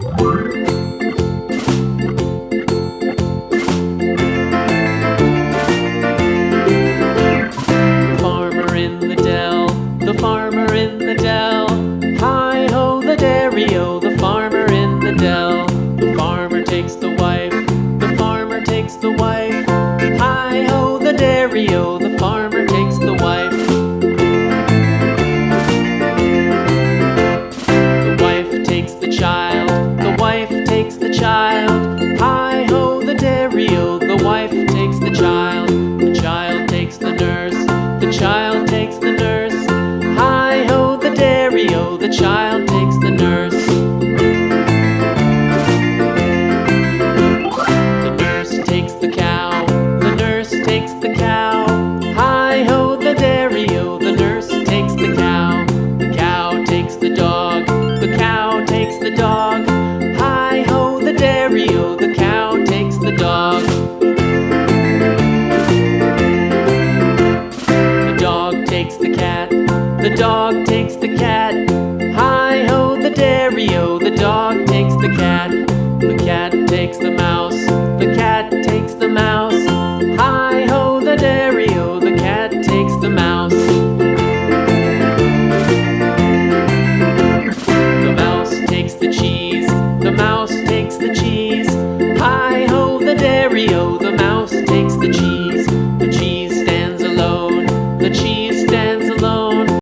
Farmer in the dell, the farmer in the dell. Hi-ho the dairy-o, the farmer in the dell. The farmer takes the wife, the farmer takes the wife. Hi-ho the dairy-o, the farmer takes the wife. The wife takes the child, the wife takes the child. Hi-ho the dairy-o, the wife takes the child. The child takes the nurse, the child takes the nurse. Hi-ho the dairy-o, the child takes the nurse. The nurse takes the cow, the nurse takes the cow. Hi-ho the dairy-o, the nurse takes the cow. The cow takes the dog, the cow takes the dog. Hi-ho the dairy-o, the cow takes the dog. The dog takes the cat, the dog takes the